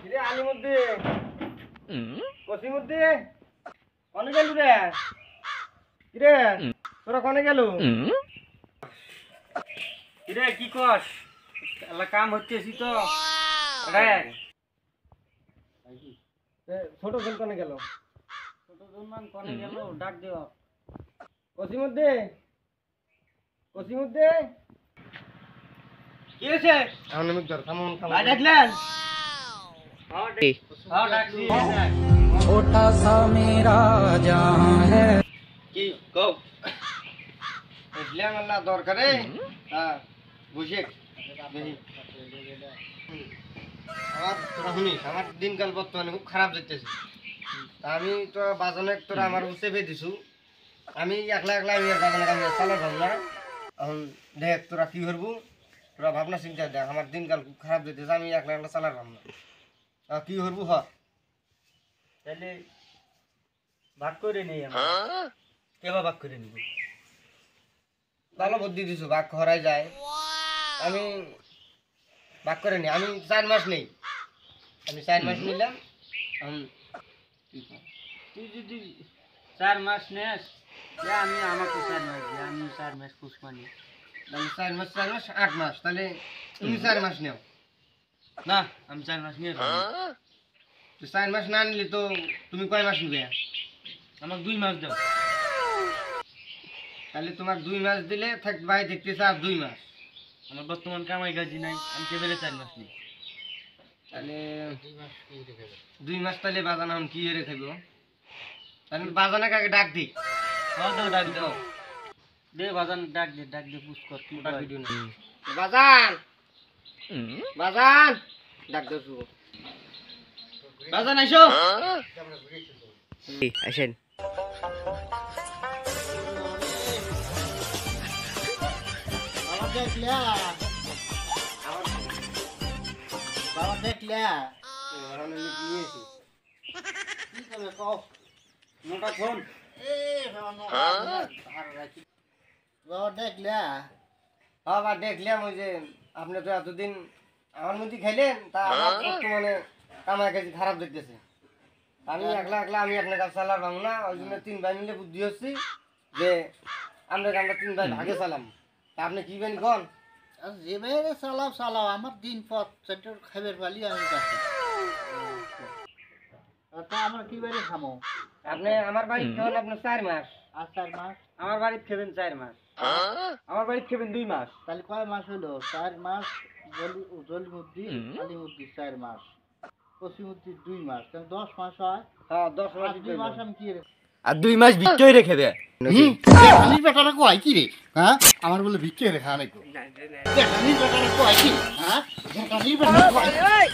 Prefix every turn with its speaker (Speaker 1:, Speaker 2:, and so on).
Speaker 1: কিরে আলিমুদ্দি কসিমুদ্দি কনে গেল রে? কিরে তোরা কনে গেল? কিরে কি কস? এলা কাম হচ্ছেছি তো রে। ছোট জন কনে গেল? ছোট জন মান কনে গেল? ডাক দিও। কসিমুদ্দি কসিমুদ্দি কি হয়েছে? আমার নাম ধর থামুন ভাই দেখলেন? हाँ डाक्सी छोटा सा मेरा जहां है की को इसलिए अल्लाह दौर करे हां बुझे नहीं আমার দিনকাল বর্তমানে খুব খারাপ যাইতেছে। আমি তো বাজানে তোরা আমার উসেবে দিছু, আমি একলা একলা আমি বাজানে কাম চালাবো না। এখন দেখ তোরা কি করবো, তোরা ভাবনা চিন্তা দেখ। আমার দিনকাল খুব খারাপ যাইতেছে, আমি একলা একলা চালাবো না। কি করবো হ তাহলে ভাগ করে নেই কেবা ভাগ করে নিব। ভালো বুদ্ধি দিছো, ভাগ হরাই যায়। আমি ভাগ করে নি, আমি 4 মাস নেই। আমি 4 মাস নিলাম। তুই যদি 4 মাস নেস আমি আমাকে 4 মাস দিই, আমি 4 মাস খুশ মানি। তাহলে 4 মাস 8 মাস, তাহলে তুমি 4 মাস নেও না। আমি 4 মাস নিয়ে 4 মাস না নিলে তো তুমি কয় মাস নিবে? আমাকে 2 মাস দাও। তাহলে তোমাকে 2 মাস দিলে থাক ভাই দেখতেছ আর 2 মাস। আমার বর্তমান কামাই কাজি নাই, আমি কেবলে 4 মাস নিই। তাহলে 2 মাস তাহলে বাজান আমি কি রে খাইব? তাহলে বাজানে কাকে ডাক দি। হ্যাঁ দাও ডাক দাও দে বাজান, ডাক দে পুশ কর কি ভিডিও না। বাজান বাজান ডাক দাও শুভ বাজান আইসো আসেন। বাবা দেখলে মোটা ফোন বাবা দেখলাম ওই যে আপনি তো এতদিন আমার মধ্যে খাইলেন, তা বর্তমানে কামাই কাজি খারাপ দেখতেছে। আমি একলা একলা আমি আপনার কাছে চালার ভাঙ না, ওই জন্য 3 ভাই মিলে বুদ্ধি হচ্ছি যে আমরা 3 ভাই ভাগে চালাম। তা আপনি কি বেন কন?
Speaker 2: যে বাইরে চালাও চালাও, আমার দিন পথ সেটার খাবার পালি আমি কাছে। তা আমরা কি বাইরে খামো?
Speaker 1: আপনি আমার বাড়ি খাবেন আপনার 4 মাস।
Speaker 2: আর 4 মাস
Speaker 1: আমার বাড়ি খাবেন 4 মাস। আমার বাড়ি খাবেন 2 মাস।
Speaker 2: তাহলে কয় মাস হলো? 4 মাস জলিমুদ্দি আলিমুদ্দি 4 মাস, কসিমুদ্দি 2 মাস, তাহলে 10 মাস হয়।
Speaker 1: হ্যাঁ 10 মাস।
Speaker 2: 2 মাস আমি কি
Speaker 1: আর 2 মাস ভিক্ষাই রেখে দে।
Speaker 2: খালির বেটাটা কয় কি রে? হ্যাঁ আমার বলে ভিক্ষে রেখা নাই গো। খালির বেটাটা কয় কি? হ্যাঁ খালির বেটাটা কয়